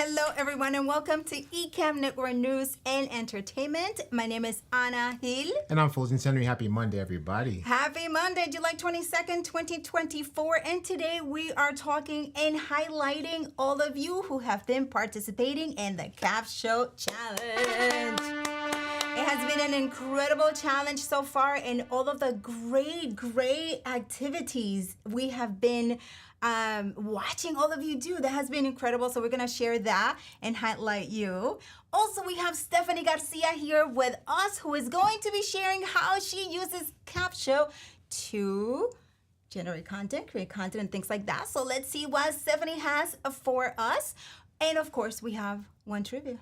Hello, everyone, and welcome to Ecamm Network News and Entertainment. My name is Ana Gil. And I'm Fuljens. Happy Monday, everybody. Happy Monday, July 22nd, 2024. And today we are talking and highlighting all of you who have been participating in the Capsho Challenge. It has been an incredible challenge so far, and all of the great activities we have been watching all of you do. That has been incredible. So we're going to share that and highlight you. Also, we have Stephanie Garcia here with us, who is going to be sharing how she uses Capsho to generate content, create content, and things like that. So let's see what Stephanie has for us. And of course, we have one trivia.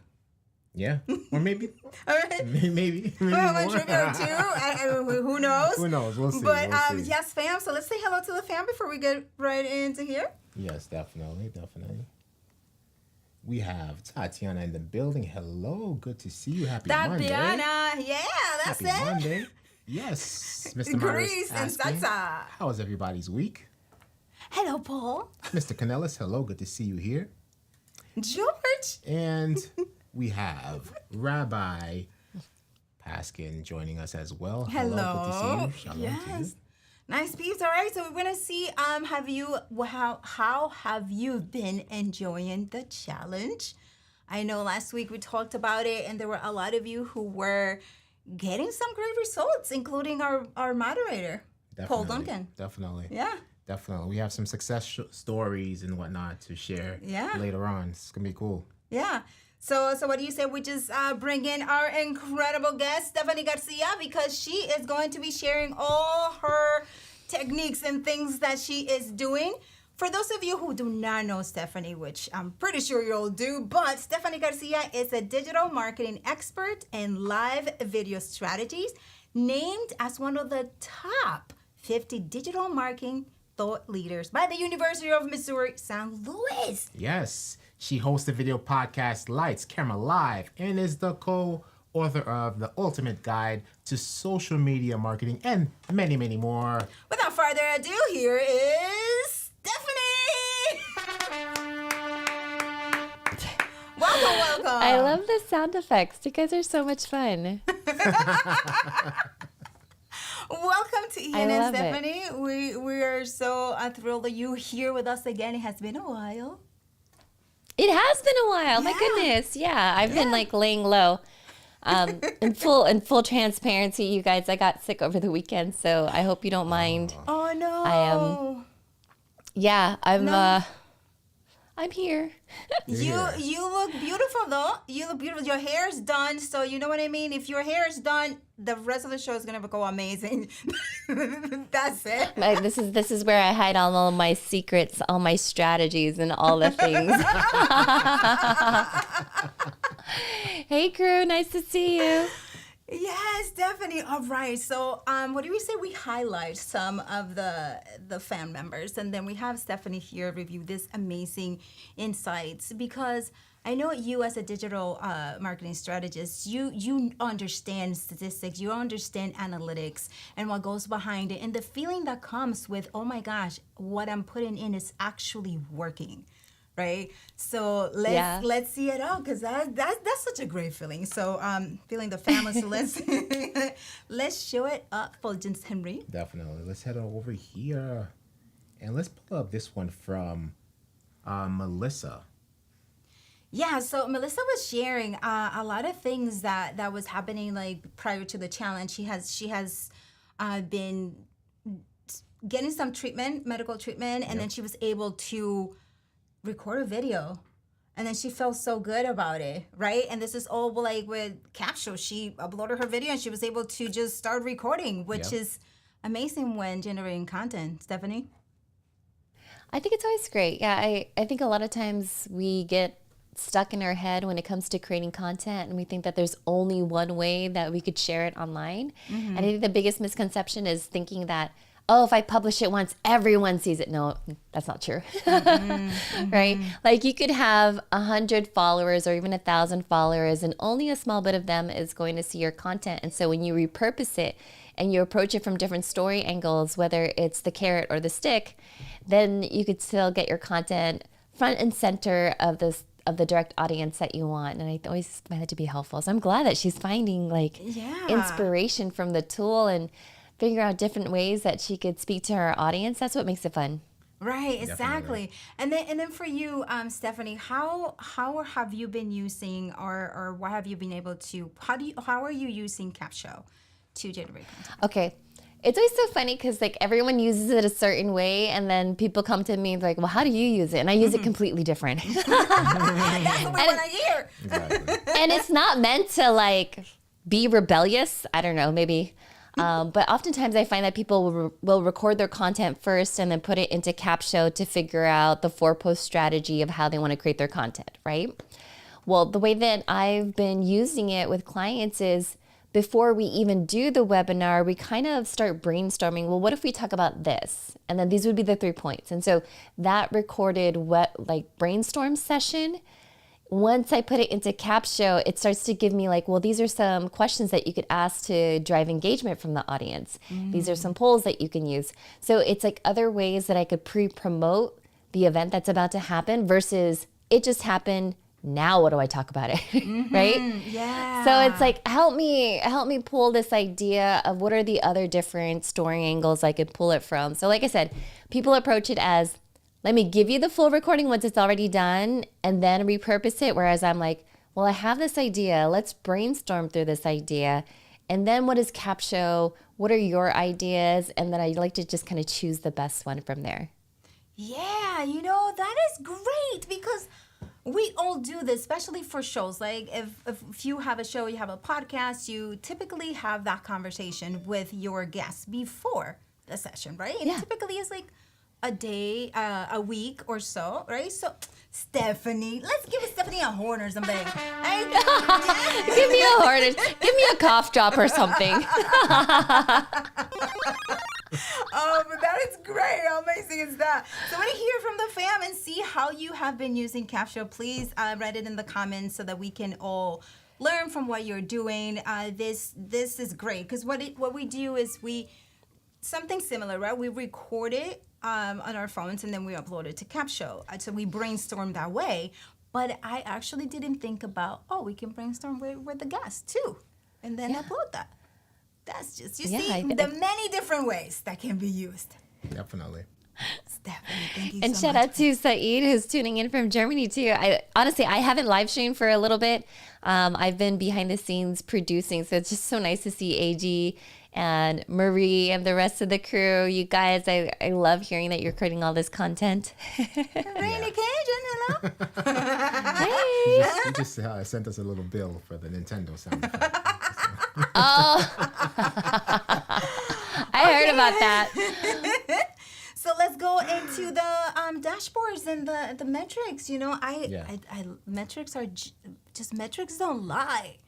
Yeah, or maybe. All right. Maybe one trivia or two. Who knows? Who knows? We'll see. But we'll see. yes, fam. So let's say hello to the fam before we get right into here. Yes, definitely. We have Tatiana in the building. Hello, good to see you. Happy Monday. Tatiana, yeah, that's Happy it. Monday. Yes, Mr. Grease and asking, salsa. how was everybody's week? Hello, Paul. Mr. Canellis, hello, good to see you here. George. And we have Rabbi Paskin joining us as well. Hello. Good to see you. Shalom to you. Nice peeps. All right, so we're gonna see. How have you been enjoying the challenge? I know last week we talked about it, and there were a lot of you who were getting some great results, including our moderator, Paul Duncan. Definitely. Yeah. Definitely. We have some success stories and whatnot to share later on. It's going to be cool. Yeah. So what do you say we just bring in our incredible guest, Stephanie Garcia, because she is going to be sharing all her techniques and things that she is doing. For those of you who do not know Stephanie, which I'm pretty sure you all do, but Stephanie Garcia is a digital marketing expert and live video strategies, named as one of the top 50 digital marketing thought leaders by the University of Missouri, St. Louis. Yes. She hosts the video podcast Lights, Camera, Live, and is the co-author of The Ultimate Guide to Social Media Marketing and many, many more. Without further ado, here is Stephanie! Welcome. I love the sound effects. You guys are so much fun. Welcome to Ian and Stephanie. We are so thrilled that you're here with us again. It has been a while. It has been a while. My goodness. Yeah, I've been like laying low. In full transparency, you guys, I got sick over the weekend, so I hope you don't mind. Oh no. I am. I'm here. You look beautiful though. You look beautiful. Your hair is done, so you know what I mean. If your hair is done, the rest of the show is gonna go amazing. That's it. This is where I hide all of my secrets, all my strategies, and all the things. Hey crew, nice to see you. Yes, definitely. All right. So, what do we say? We highlight some of the fan members, and then we have Stephanie here review this amazing insights, because I know you as a digital marketing strategist, you understand statistics, you understand analytics and what goes behind it, and the feeling that comes with, oh my gosh, what I'm putting in is actually working. Right, so let's see it out, because that's such a great feeling. So feeling the family. So let's show it up, Fuljens Henry. Definitely. Let's head over here, and let's pull up this one from Melissa. Yeah, so Melissa was sharing a lot of things that was happening like prior to the challenge. She has been getting some treatment, medical treatment, and then she was able to record a video, and then she felt so good about it, right? And this is all like with Capsho. She uploaded her video and she was able to just start recording, which is amazing when generating content. Stephanie? I think it's always great. Yeah, I think a lot of times we get stuck in our head when it comes to creating content, and we think that there's only one way that we could share it online. And I think the biggest misconception is thinking that, oh, if I publish it once, everyone sees it. No, that's not true. Right? Like you could have 100 followers or even 1,000 followers, and only a small bit of them is going to see your content. And so when you repurpose it and you approach it from different story angles, whether it's the carrot or the stick, then you could still get your content front and center of of the direct audience that you want. And I always find that to be helpful. So I'm glad that she's finding like inspiration from the tool and figuring out different ways that she could speak to her audience. That's what makes it fun. Right, exactly. And then for you, Stephanie, how have you been using or what have you been able to, how are you using Capsho to generate content? Okay. It's always so funny because like everyone uses it a certain way, and then people come to me and like, well, how do you use it? And I use it completely different. That's what we want to hear. Exactly. And it's not meant to like be rebellious. I don't know, maybe. But oftentimes I find that people will record their content first and then put it into Capsho to figure out the 4-post strategy of how they want to create their content, right? Well, the way that I've been using it with clients is before we even do the webinar, we kind of start brainstorming, well, what if we talk about this? And then these would be the 3 points. And so that recorded brainstorm session, once I put it into Capsho, it starts to give me like, well, these are some questions that you could ask to drive engagement from the audience. These are some polls that you can use. So it's like other ways that I could pre-promote the event that's about to happen versus it just happened. Now what do I talk about it? Right? Yeah. So it's like, help me pull this idea of what are the other different story angles I could pull it from. So like I said, people approach it as, let me give you the full recording once it's already done and then repurpose it. Whereas I'm like, well, I have this idea. Let's brainstorm through this idea. And then what is Capsho? What are your ideas? And then I like to just kind of choose the best one from there. Yeah, that is great because we all do this, especially for shows. Like if you have a show, you have a podcast, you typically have that conversation with your guests before the session, right? And typically it's like a day, a week or so, right? So, Stephanie, let's give Stephanie a horn or something. Give me a horn. Give me a cough drop or something. That is great. How amazing is that? So I want to hear from the fam and see how you have been using Capsho. Please write it in the comments so that we can all learn from what you're doing. This is great because what we do is something similar, right? We record it on our phones and then we upload it to Capsho. So we brainstorm that way. But I actually didn't think about, we can brainstorm with the guests too and then upload that. That's just, see the many different ways that can be used. Definitely. Stephanie, thank you and so shout much. out to Saeed, who's tuning in from Germany too. Honestly, I haven't live streamed for a little bit. I've been behind the scenes producing, so it's just so nice to see AG and Marie and the rest of the crew. You guys, I love hearing that you're creating all this content. Rainy Cajun, hello. Hey. He just sent us a little bill for the Nintendo sound effect. Oh, I heard about that. So let's go into the dashboards and the metrics. Metrics are just metrics don't lie.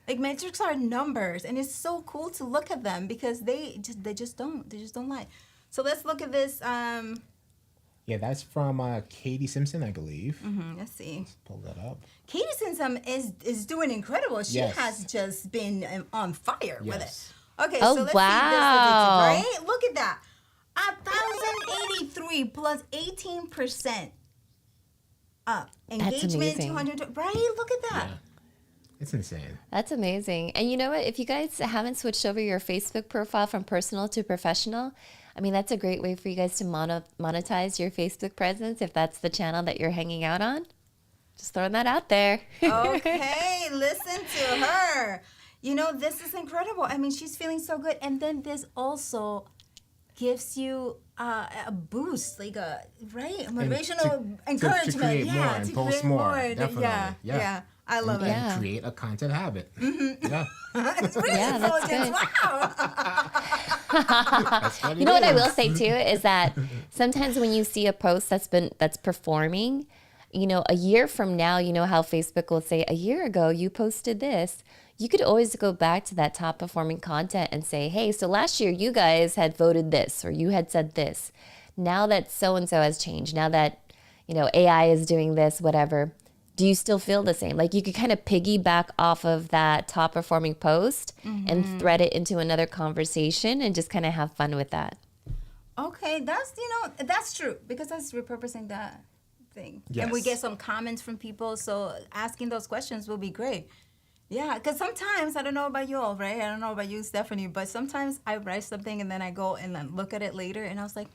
Like metrics are numbers, and it's so cool to look at them because they just don't lie. So let's look at this. Yeah, that's from Katie Simpson, I believe. Let's see. Let's pull that up. Katie Simpson is doing incredible. She has just been on fire with it. Okay, Oh, so let's wow. see this statistic, right? Look at that. 1,083 plus 18% up. Engagement, amazing. 200, right? Look at that. Yeah. It's insane. That's amazing. And you know what? If you guys haven't switched over your Facebook profile from personal to professional, I mean, that's a great way for you guys to monetize your Facebook presence if that's the channel that you're hanging out on. Just throwing that out there. Okay, listen to her. This is incredible. I mean, she's feeling so good. And then this also gives you a boost, like a motivational encouragement. To create more and to post create more. Definitely. Yeah. I love it. Yeah. And create a content habit. Yeah. It's really that's intelligent. Wow. You know what I will say too is that sometimes when you see a post that's performing, a year from now, how Facebook will say, a year ago you posted this. You could always go back to that top performing content and say, hey, so last year you guys had voted this or you had said this. Now that so-and-so has changed, now that, AI is doing this, whatever, do you still feel the same? Like you could kind of piggyback off of that top performing post and thread it into another conversation and just kind of have fun with that. Okay, that's true because that's repurposing thing. Yes. And we get some comments from people, so asking those questions will be great. Yeah, because sometimes, I don't know about you all, right? I don't know about you, Stephanie, but sometimes I write something and then I go and then look at it later and I was like,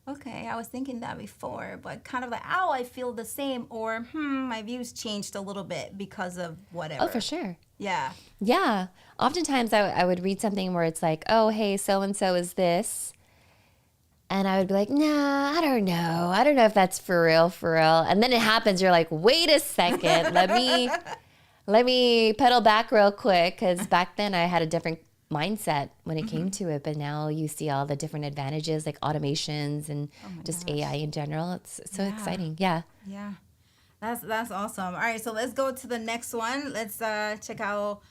okay, I was thinking that before, but kind of like, oh, I feel the same, or my views changed a little bit because of whatever. Oh, for sure. Yeah. Yeah. Oftentimes I would read something where it's like, oh, hey, so-and-so is this. And I would be like, nah, I don't know. I don't know if that's for real, for real. And then it happens. You're like, wait a second. Let me pedal back real quick. Because back then I had a different mindset when it came to it. But now you see all the different advantages like automations and just gosh. AI in general. It's so exciting. Yeah. Yeah. That's awesome. All right, so let's go to the next one. Let's check out.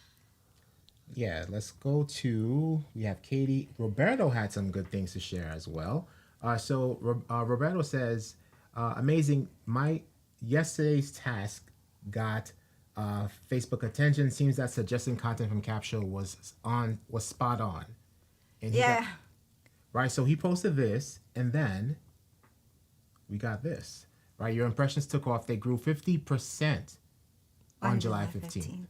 Yeah, let's go to, we have Katie. Roberto had some good things to share as well. Roberto says, amazing. My yesterday's task got Facebook attention. Seems that suggesting content from Capsho was spot on. And right, so he posted this, and then we got this. Right, your impressions took off. They grew 50% on July 15th.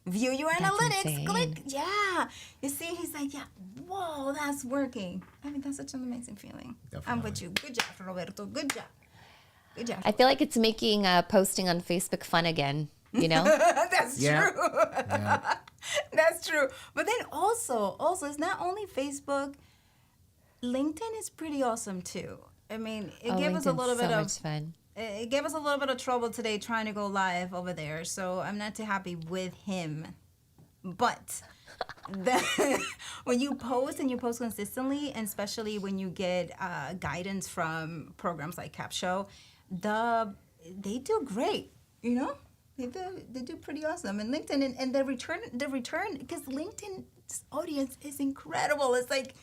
View your That's analytics. insane. Click. Yeah. You see, he's like, yeah, whoa, that's working. I mean, that's such an amazing feeling. Definitely. I'm with you. Good job, Roberto. Good job. Good job. I feel like it's making posting on Facebook fun again, you know? That's Yeah. true. Yeah. That's true. But then also, it's not only Facebook. LinkedIn is pretty awesome too. I mean, it gave us a LinkedIn's little bit so of much fun. It gave us a little bit of trouble today trying to go live over there, so I'm not too happy with him. But when you post and you post consistently, and especially when you get guidance from programs like Capsho, they do great. You know, they do pretty awesome. And LinkedIn and the return because LinkedIn's audience is incredible. It's like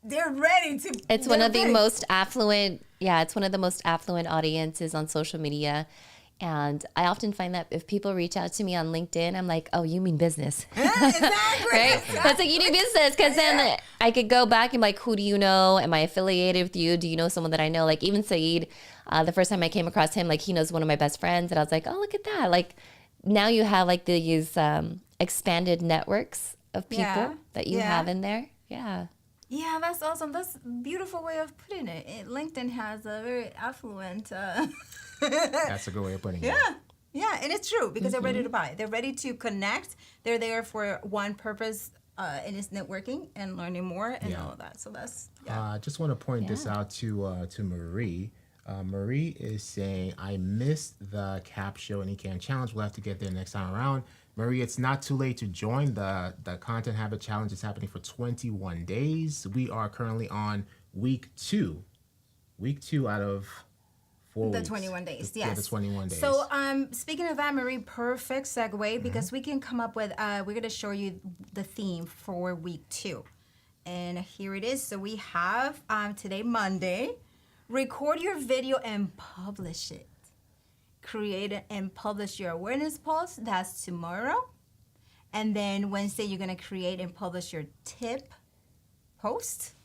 they're ready to. It's one of the most affluent, it's one of the most affluent audiences on social media. And I often find that if people reach out to me on LinkedIn, I'm like, oh, you mean business. Exactly. Right? That's like, you do business. Because then I could go back and be like, who do you know? Am I affiliated with you? Do you know someone that I know? Like even Saeed, the first time I came across him, like he knows one of my best friends. And I was like, oh, look at that. Like now you have like these expanded networks of people that you have in there. Yeah. Yeah, that's awesome. That's a beautiful way of putting it. LinkedIn has a very affluent. That's a good way of putting it. Yeah, and it's true because they're ready to buy. They're ready to connect. They're there for one purpose, and it's networking and learning more and all of that. So that's I just want to point this out to Marie. Marie is saying, I missed the Capsho and Ecamm Challenge. We'll have to get there next time around. Marie, it's not too late to join the Content Habit Challenge. It's happening for 21 days. We are currently on week 2. Week 2 out of 4 weeks. the 21 days. Yeah, the 21 days. So speaking of that, Marie, perfect segue because we can come up with, we're going to show you the theme for week 2. And here it is. So we have today, Monday, record your video and publish it. Create and publish your awareness post. That's tomorrow. And then Wednesday, you're going to create and publish your tip post.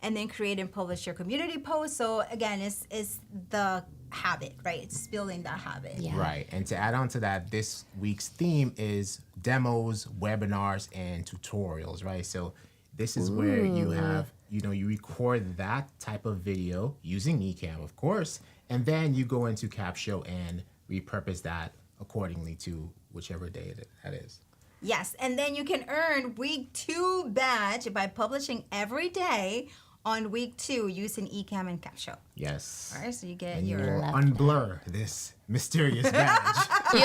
And then create and publish your community post. So again, it's the habit, right? It's building that habit. Yeah. Right. And to add on to that, this week's theme is demos, webinars, and tutorials, right? So this is where you have, you record that type of video using Ecamm, of course, and then you go into Capsho and repurpose that accordingly to whichever day that is. Yes, and then you can earn week 2 badge by publishing every day on week 2 using Ecamm and Capsho. Yes. All right, so you get And you your... will unblur this mysterious badge. You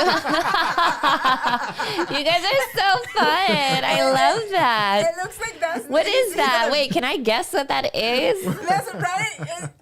guys are so fun. I love that. It looks like that's... What is that? Wait, can I guess what that is? That's right.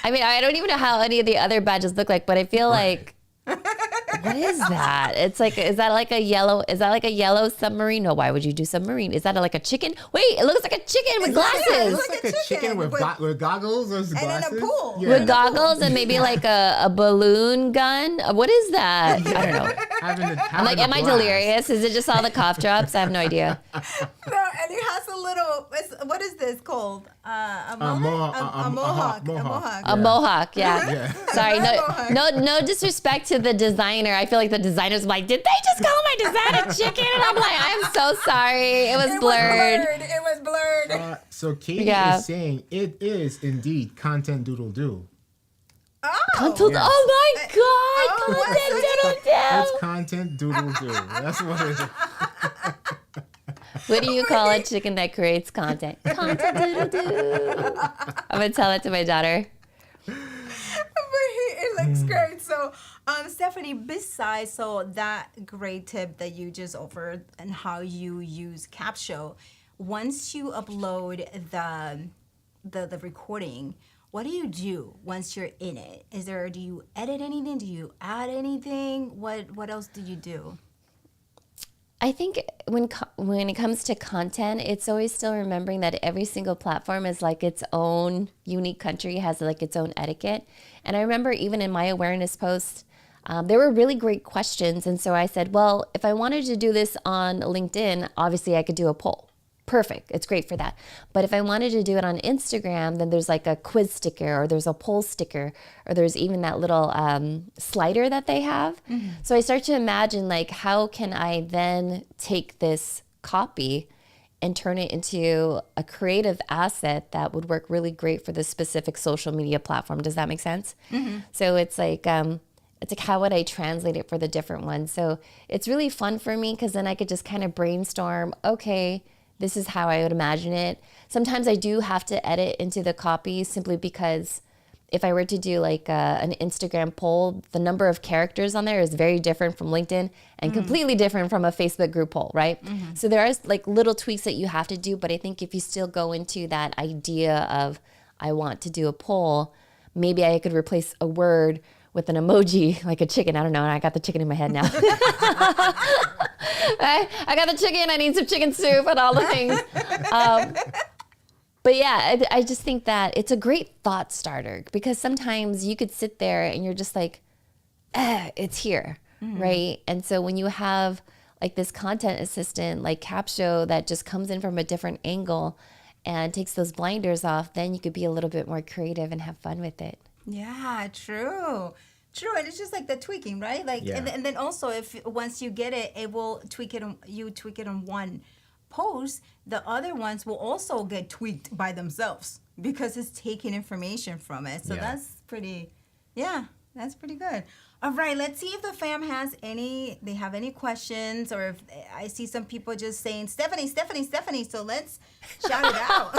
I mean, I don't even know how any of the other badges look like, but I feel like, what is that? It's like, is that like a yellow submarine? No, why would you do submarine? Is that like a chicken? Wait, it looks like a chicken with glasses. It Looks like a chicken with goggles or glasses. And in a pool. Yeah. With goggles and maybe like a balloon gun. What is that? I don't know. I'm like, am I delirious? Is it just all the cough drops? I have no idea. No, and it has a little what is this called? A mohawk. mohawk. A mohawk, yeah. Yeah. Sorry, Mohawk. no disrespect to the designer. I feel like the designer's like, did they just call my designer chicken? And I'm like, I'm so sorry. It was blurred. It was blurred. So Katie Yeah. is saying it is indeed content doodle do. Oh, Yes. Oh my Oh, God, what's content it? doodle do. It's content doodle do. That's what it is. What do you call a chicken that creates content? Content doodle do. I'm gonna tell it to my daughter. It looks great. So, Stephanie, besides that great tip that you just offered and how you use Capsho, once you upload the recording, what do you do once you're in it? Do you edit anything? Do you add anything? What else do you do? I think when it comes to content, it's always still remembering that every single platform is like its own unique country, has like its own etiquette. And I remember even in my awareness post, there were really great questions. And so I said, well, if I wanted to do this on LinkedIn, obviously I could do a poll. Perfect. It's great for that. But if I wanted to do it on Instagram, then there's like a quiz sticker or there's a poll sticker or there's even that little slider that they have. Mm-hmm. So I start to imagine like, how can I then take this copy and turn it into a creative asset that would work really great for this specific social media platform? Does that make sense? Mm-hmm. So it's like how would I translate it for the different ones? So it's really fun for me because then I could just kind of brainstorm, okay, this is how I would imagine it. Sometimes I do have to edit into the copy simply because if I were to do like an Instagram poll, the number of characters on there is very different from LinkedIn and completely different from a Facebook group poll, right? Mm-hmm. So there are like little tweaks that you have to do, but I think if you still go into that idea of I want to do a poll, maybe I could replace a word with an emoji, like a chicken. I don't know. I got the chicken in my head now. I got the chicken. I need some chicken soup and all the things. But yeah, I just think that it's a great thought starter because sometimes you could sit there and you're just like, it's here, right? And so when you have like this content assistant like Capsho that just comes in from a different angle and takes those blinders off, then you could be a little bit more creative and have fun with it. Yeah, true. And it's just like the tweaking, right? Like, Yeah. and then also if once you get it, it will tweak it. You tweak it on one post. The other ones will also get tweaked by themselves because it's taking information from it. So that's pretty good. All right, let's see if the fam have any questions, or if I see some people just saying Stephanie. So let's shout it out.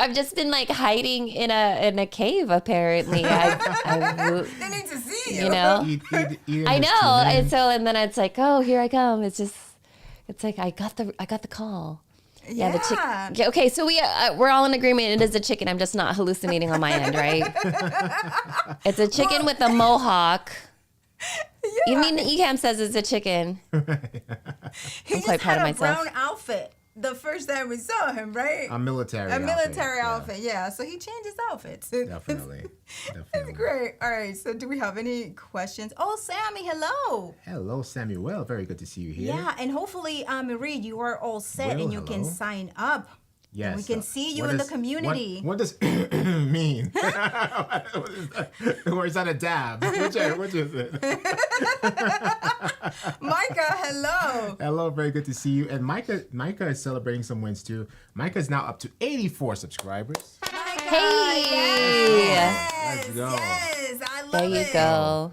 I've just been like hiding in a cave apparently. They need to see you. You know, I know. And then it's like, oh, here I come. It's like I got the call. Yeah, the chicken. Okay, so we're all in agreement. It is a chicken. I'm just not hallucinating on my end, right? It's a chicken with a mohawk. Yeah. Even Ecamm says it's a chicken. I'm quite proud of myself. He just had a brown outfit the first time we saw him, right? A military outfit, yeah. So he changed his outfits. Definitely. That's great. All right, so do we have any questions? Oh, Sammy, hello. Hello, Samuel. Very good to see you here. Yeah, and hopefully, Marie, you are all set and you can sign up. Yes. We can see you in the community. What does mean? Or is that a dab? Which is it? Micah, hello. Hello, very good to see you. And Micah is celebrating some wins too. Micah is now up to 84 subscribers. Micah, hey! Yes, Let's go. Yes, I love it. There you go.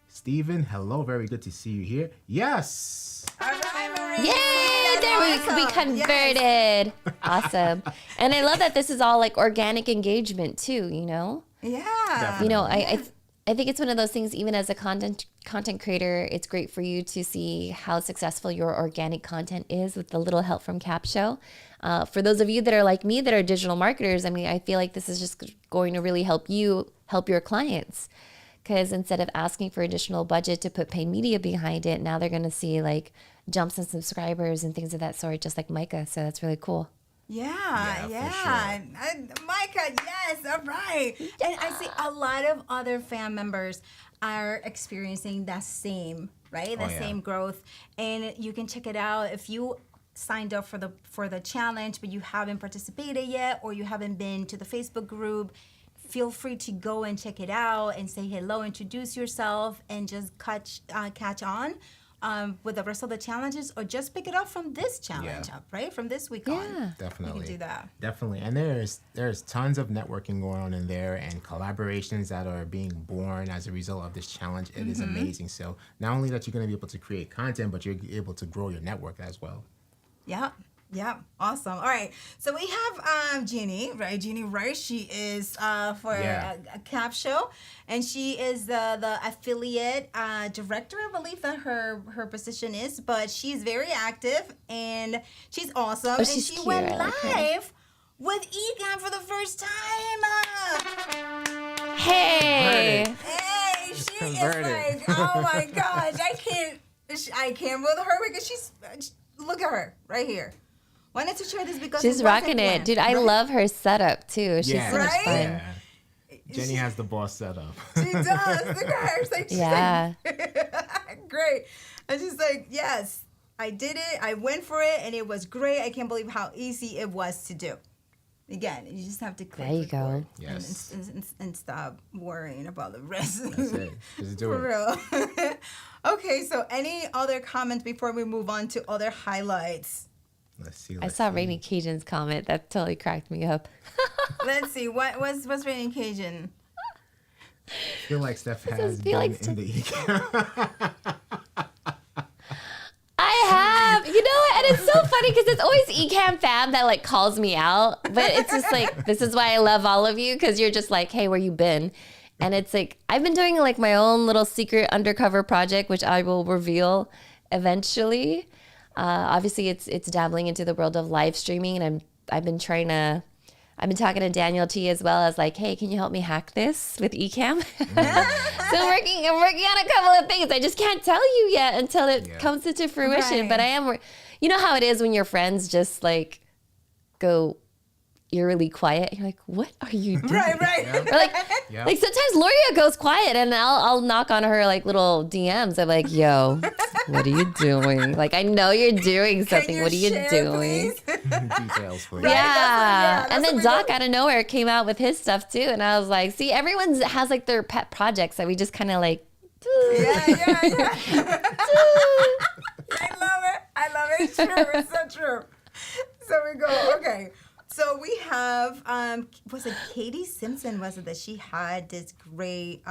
Stephen, hello, very good to see you here. Yes. All right, Marie. Yay! There we converted. Yes. Awesome. And I love that this is all like organic engagement too, you know? Yeah. Definitely. You know, I think it's one of those things, even as a content creator, it's great for you to see how successful your organic content is with the little help from Capsho. For those of you that are like me, that are digital marketers, I mean, I feel like this is just going to really help you help your clients. Because instead of asking for additional budget to put paid media behind it, now they're going to see like jumps in subscribers and things of that sort, just like Micah. So that's really cool. Yeah. Sure. Micah, yes, all right. Yeah. And I see a lot of other fam members are experiencing that same, right? Same growth. And you can check it out. If you signed up for the challenge, but you haven't participated yet, or you haven't been to the Facebook group, feel free to go and check it out and say hello, introduce yourself, and just catch on with the rest of the challenges, or just pick it up from this challenge up, right? From this week on. Definitely. You can do that. Definitely. And there's tons of networking going on in there, and collaborations that are being born as a result of this challenge. It is amazing. So not only that you're going to be able to create content, but you're able to grow your network as well. Yeah. Yeah, awesome. All right, so we have Jeannie, right? Jeannie Rice. She is for Capsho, and she is the affiliate director, I believe that her position is. But she's very active and she's awesome. Oh, and she's she cute. went I like her. live with Ecamm for the first time. Hey. Hey, she Converted. is like, oh my gosh, I can't with her because she's look at her right here. Wanted to share this because She's it wasn't rocking planned, it. Dude, I right? love her setup too. She's so much Right? fun. Yeah. Jenny has the boss set up. She does. Look at her. She's like, great. And she's like, yes, I did it. I went for it, and it was great. I can't believe how easy it was to do. Again, you just have to click There you go. record Yes. and stop worrying about the rest. That's it. Just do For it. real. Okay, so any other comments before we move on to other highlights? Let's see. I saw Rainy Cajun's comment. That totally cracked me up. Let's see. What's Raining Cajun? I feel like Steph has feel been like in the I have. You know what? And it's so funny because it's always Ecamm Fam that like calls me out. But it's just like, this is why I love all of you, because you're just like, hey, where you been? And it's like, I've been doing like my own little secret undercover project, which I will reveal eventually. Obviously, it's dabbling into the world of live streaming, and I've been talking to Daniel T as well as like, hey, can you help me hack this with Ecamm? So I'm working on a couple of things. I just can't tell you yet until it comes into fruition. Right. But I am, you know how it is when your friends just like go eerily quiet. You're like, what are you doing? Right. Or like sometimes Loria goes quiet and I'll knock on her like little DMs. I'm like, yo, what are you doing? Like, I know you're doing something. What are you share, doing? details for you. Right. Yeah. that's And what then we Doc do. out of nowhere came out with his stuff too. And I was like, see, everyone has like their pet projects that we just kind of like, Yeah. I love it. It's true. It's so true. So we go, okay. So we have, was it Katie Simpson, was it, that she had this great,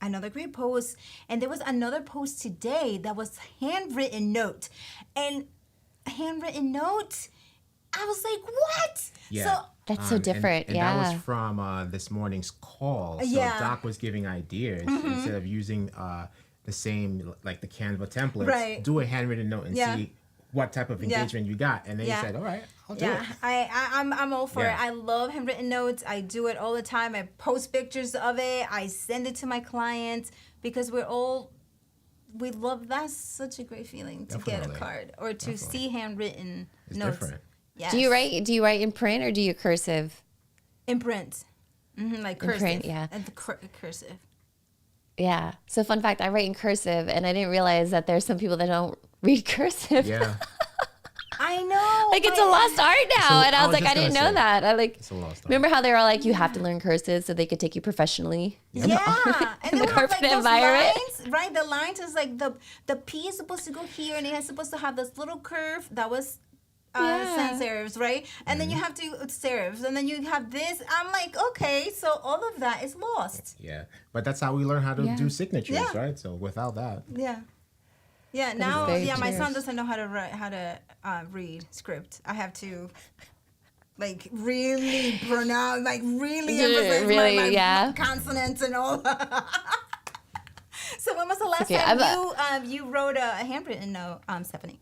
another great post. And there was another post today that was handwritten note. And handwritten note, I was like, what? Yeah. So that's so different. And yeah. that was from this morning's call. So Yeah. Doc was giving ideas instead of using the same, like the Canva templates. Right. Do a handwritten note and Yeah. see what type of engagement you got. And then Yeah. you said, all right, I'll do yeah, it. I'm all for Yeah. it. I love handwritten notes. I do it all the time. I post pictures of it. I send it to my clients because we love, that's such a great feeling to get a Definitely. card or to see handwritten It's notes. different. Yes. Do you write in print or do you cursive? in print? Like In cursive. print, yeah. And the cursive. Yeah. So fun fact, I write in cursive and I didn't realize that there's some people that don't read cursive. Yeah. I know. Like it's a but- lost art now. So, and I I was was like, I just didn't gonna know say, that. I like It's a lost art. remember how they were all like, you have to learn cursive so they could take you professionally. Yeah, and in they the have like corporate those environment. lines, right? The lines is like the P is supposed to go here, and it's supposed to have this little curve that was sans serifs, right? And then you have to serifs, and then you have this. I'm like, okay, so all of that is lost. Yeah. But that's how we learn how to Yeah. do signatures, Yeah. right? So without that. Yeah. Yeah, now, very my true. son doesn't know how to read script. I have to, like, really pronounce, like, really emphasize Really, my yeah. consonants and all. So when was the last Okay, time you wrote a handwritten note, Stephanie?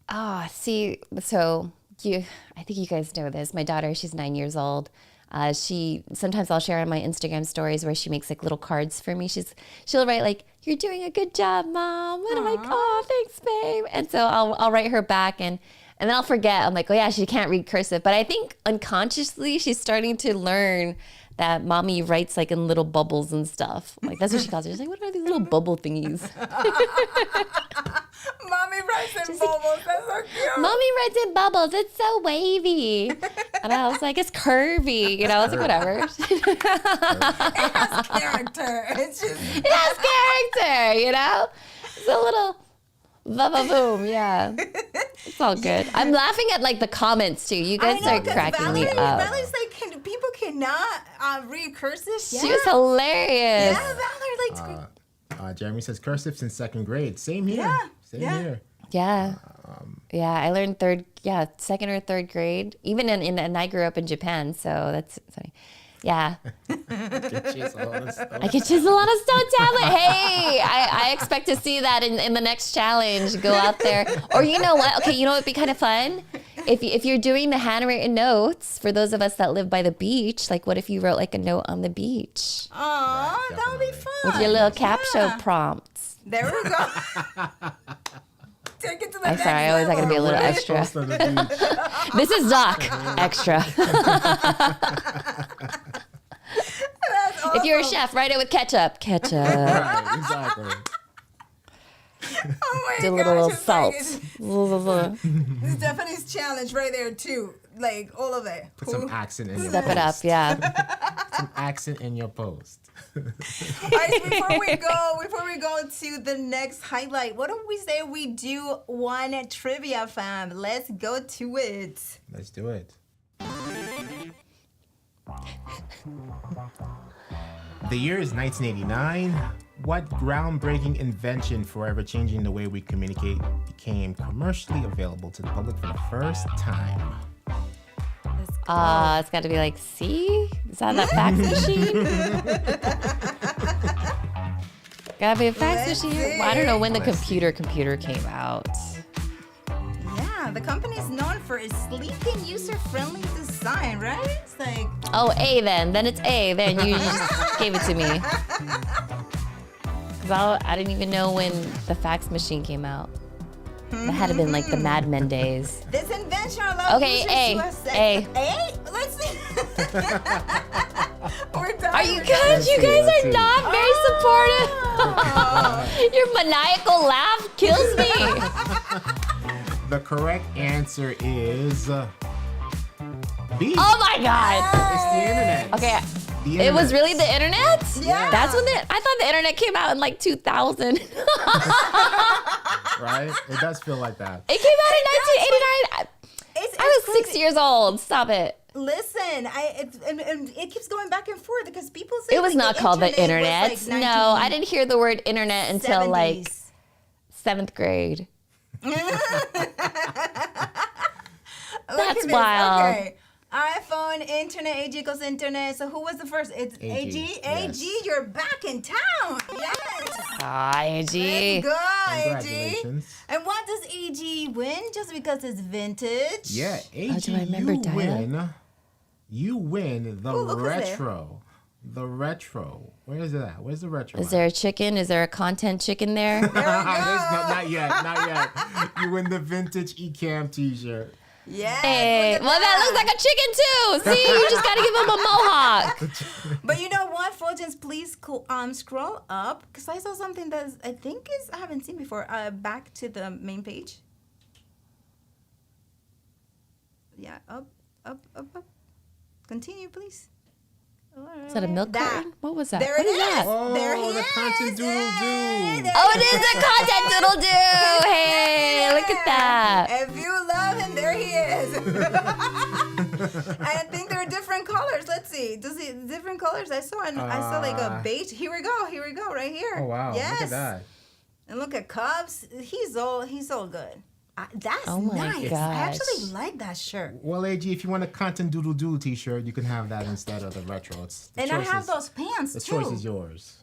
Ah, see, so I think you guys know this. My daughter, she's 9 years old. Sometimes I'll share on my Instagram stories where she makes like little cards for me. She'll write like, "You're doing a good job, Mom." And I'm like, "Oh, thanks, babe." And so I'll write her back and then I'll forget. I'm like, "Oh yeah, she can't read cursive." But I think unconsciously she's starting to learn that mommy writes like in little bubbles and stuff. Like that's what she calls it. She's like, what are these little bubble thingies? Mommy writes in bubbles. That's so cute. Mommy writes in bubbles. It's so wavy. And I was like, it's curvy. You know, I was like, whatever. It has character. It has character, you know? It's a little boom, yeah. It's all good. I'm laughing at like the comments too. You guys are cracking me up. Valerie's like, people cannot read cursive. Yeah. She was hilarious. Yeah, Valerie likes Jeremy says cursive since 2nd grade. Same here. Yeah. Same Yeah. here. Yeah. Yeah, I learned 2nd or 3rd grade. Even and I grew up in Japan, so that's funny. Yeah. I can chisel on a stone tablet. Hey, I expect to see that in the next challenge. Go out there. Or you know what? Okay, you know what would be kind of fun? If you're doing the handwritten notes, for those of us that live by the beach, like what if you wrote like a note on the beach? Oh, that would be fun. With your little Capsho prompts. There we go. Take it to the I'm next sorry, I always level. got to be a little extra. This is Doc. Extra. That's awesome. If you're a chef, write it with ketchup. Ketchup. Right, exactly. Oh my Do a gosh, little it's salt. Like it's Stephanie's challenge right there too. Like all of it. Put some accent in your Step it up, post. yeah. Some accent in your post. All right, before we go to the next highlight, what do we say we do one trivia, fam? Let's go to it. Let's do it. The year is 1989. What groundbreaking invention forever changing the way we communicate became commercially available to the public for the first time? It's got to be like, see? Is that fax machine? Gotta be a fax Let's machine. see. Well, I don't know when the Let's computer came out. Yeah, the company is known for its sleek and user-friendly design, right? It's like Oh, A then. Then it's A. Then you just gave it to me. Because I didn't even know when the fax machine came out. That had to been like the Mad Men days. this invention allowed Okay, users A. to access. A. A? Let's see. We're done. Are you We're guys? You see, guys let's are see. not very supportive. Your maniacal laugh kills me. The correct answer is B. Oh my god. It's the internet. Okay, The it was internet. really the internet? Yeah. That's when I thought the internet came out in like 2000. It Right? It does feel like that. came out in 1989. It's I was crazy. 6 years old. Stop it. Listen, and it keeps going back and forth because people say It was like, not called the internet. was, like, No, I didn't hear the word internet until like 1970s. 7th grade. Look That's at this. wild. Okay. iPhone, internet, AG equals internet. So who was the first? It's AG. yes. AG, you're back in town. Yes. Ah, AG. Let's go, AG. Congratulations. And what does AG win? Just because it's vintage? Yeah, AG, do I remember dial-up? you win the Ooh, look who's there. retro. The retro. Where is it at? Where's the retro? Is at? there a chicken? Is there a content chicken there? There we go. Not yet. Not yet. You win the vintage Ecamm t-shirt. Yes. Hey, look at well, that looks like a chicken too. See, you just gotta give him a mohawk. But you know what, Fuljens, please scroll up because I saw something that I think I haven't seen before. Back to the main page. Yeah, up. Continue, please. Is that a milk carton? What was that? There What it is that? Oh, There he the is. content doodle-doo. Oh, it is a content doodle doo. Hey, look at that. If you love him, there he is. I think there are different colors. Let's see. Does he different colors? I saw like a beige. Here we go, right here. Oh wow! Yes. Look at that. And look at Cubs. He's all good. That's Oh my nice. I gosh. actually like that shirt. Well, AG, if you want a content doodle-doo t-shirt, you can have that instead of the retro. And I have those pants The too. choice is yours.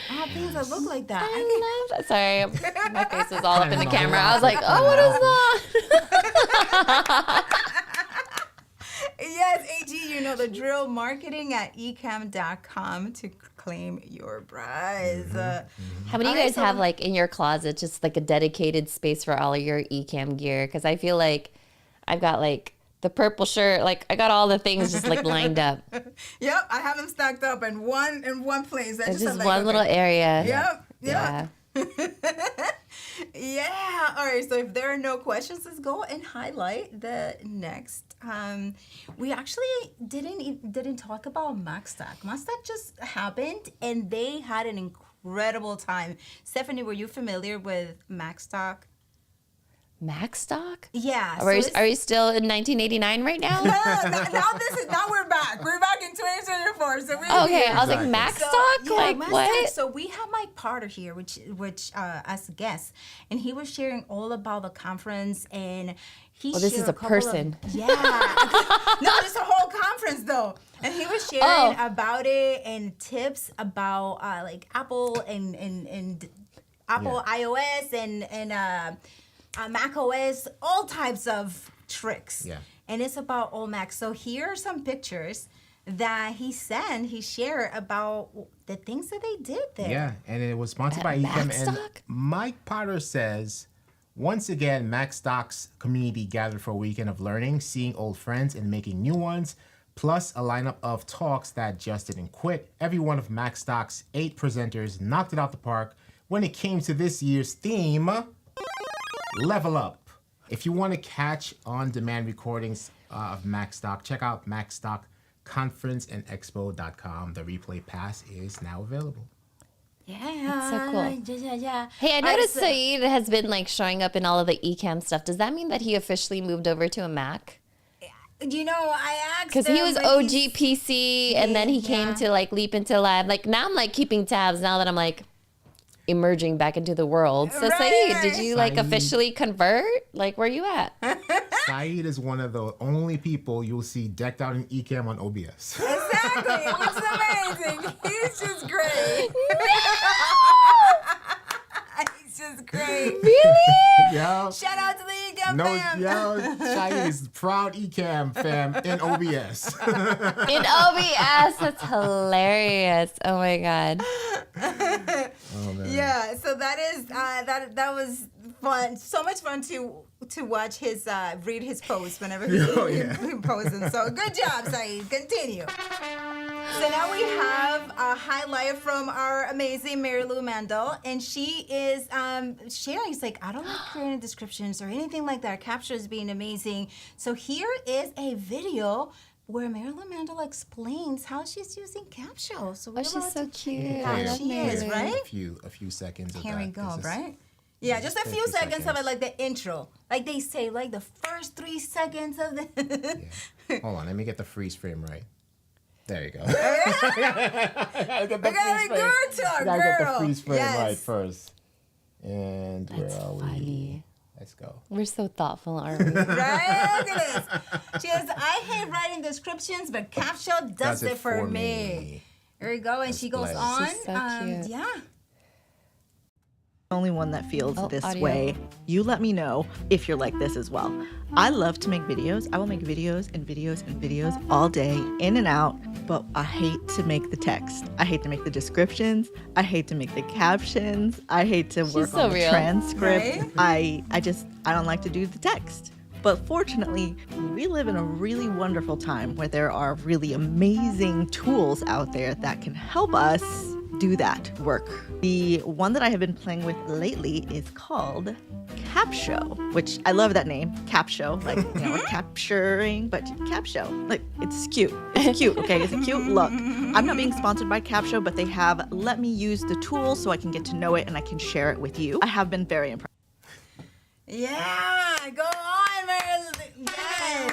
I have pants that look like that. I love that. Sorry, my face was all up in the No, camera. no, I was like, oh, what is that? Yes, AG, you know the drill. Marketing at ecamm.com to claim your prize. How many of you guys have like in your closet just like a dedicated space for all of your Ecamm gear? Because I feel like I've got like the purple shirt. Like I got all the things just like lined up. Yep, I have them stacked up in one place. It's just one little area. Yep. Yeah. Yeah. All right. So if there are no questions, let's go and highlight the next. We actually didn't talk about MaxStack. MaxStack just happened, and they had an incredible time. Stephanie, were you familiar with MaxStack? MaxStock? Yeah. Are you still in 1989 right now? No, now we're back. We're back in 2024. So we're Okay, here. I was like MaxStock, like MaxStack. what? So we have Mike Potter here, which as a guest, and he was sharing all about the conference, and he this shared is a person. Yeah, no, it's a whole conference though, and he was sharing about it and tips about like Apple and Apple iOS and Mac OS, all types of tricks. Yeah. And it's about all Macs. So here are some pictures that he shared about the things that they did there. Yeah, and it was sponsored by Ecamm. And MaxStock? Mike Potter says, once again, MaxStock's community gathered for a weekend of learning, seeing old friends and making new ones, plus a lineup of talks that just didn't quit. Every one of MaxStock's 8 presenters knocked it out the park when it came to this year's theme, Level Up. If you want to catch on-demand recordings of MaxStock, check out MaxStockConferenceandExpo.com. The replay pass is now available. Yeah. That's so cool. Yeah. Hey, I noticed Saeed has been like showing up in all of the Ecamm stuff. Does that mean that he officially moved over to a Mac? You know, I asked Because him he was when OG PC, and then he came Yeah. to like leap into lab. Like now I'm like keeping tabs now that I'm like emerging back into the world. So Right, Saeed, did right. you like Saeed. officially convert? Like where you at? Saeed is one of the only people you'll see decked out in Ecamm on OBS. Exactly. It looks amazing. He's just great. He's just great. Really? Yeah. Shout out to the Ecamm No, Fam. yeah, Saeed is proud Ecamm fam in OBS. In OBS, that's hilarious. Oh my god. Oh, man. Yeah, so that is that was fun. So much fun to watch his read his posts whenever he posts them. So good job, Saeed. Continue. So now we have a highlight from our amazing Mary Lou Mandel, and she is sharing. It's like, I don't like creating descriptions or anything like that. Capsho is being amazing. So here is a video where Mary Lou Mandel explains how she's using Capsho. So Oh, she's so cute. how I love she is, Mary. right? A few seconds of Here that. we go, 'cause it's- right? Yeah, just a just few 50 seconds of it, seconds. like the intro. Like they say, like the first 3 seconds of the. Yeah. Hold on, let me get the freeze frame right. There you go. We gotta be good to our Gotta get the girl. freeze frame Yes. right first. And That's where are we? funny. Let's go. We're so thoughtful, aren't we? Right? Look at this. She says, I hate writing descriptions, but Capsho does it for me. Here we go. And she goes bless. on. She's so cute. Yeah. Only one that feels this audio. way. You let me know if you're like this as well. I love to make videos. I will make videos and videos and videos all day, in and out, but I hate to make the text. I hate to make the descriptions. I hate to make the captions. I hate to work so on the real. transcript. Right? I don't like to do the text. But fortunately, we live in a really wonderful time where there are really amazing tools out there that can help us do that work. The one that I have been playing with lately is called Capsho, which I love that name, Capsho, like, like capturing, but Capsho, like it's cute. It's cute, okay? It's a cute look. I'm not being sponsored by Capsho, but they have let me use the tool so I can get to know it and I can share it with you. I have been very impressed. Yeah. Go on, Mary Lou. Yes.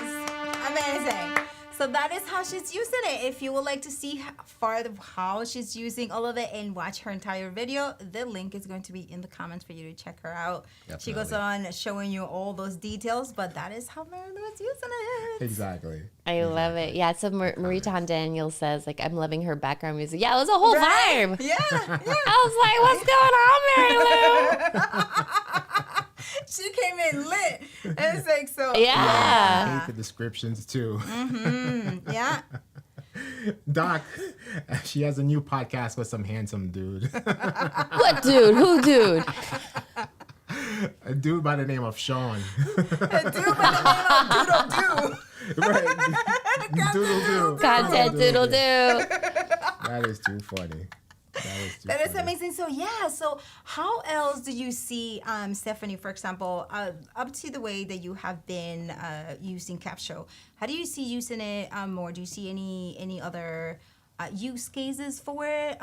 Amazing. So that is how she's using it. If you would like to see how she's using all of it and watch her entire video, the link is going to be in the comments for you to check her out. She goes Definitely. on showing you all those details, but that is how Mary Lou is using it. Exactly. I love it. Yeah, so Marita Daniel says, like, I'm loving her background music. Yeah, it was a whole vibe. Yeah, yeah. I was like, what's going on, Mary Lou? She came in lit. It's like so. Yeah. I hate the descriptions too. Yeah. Doc, she has a new podcast with some handsome dude. What dude? Who dude? A dude by the name of Sean. A dude by the name of Doodle Doo. Right. Doodle-doo. Content doodle doo. That is too funny. That is amazing. So yeah, so how else do you see, Stephanie, for example, up to the way that you have been using Capsho, how do you see using it more? Do you see any other use cases for it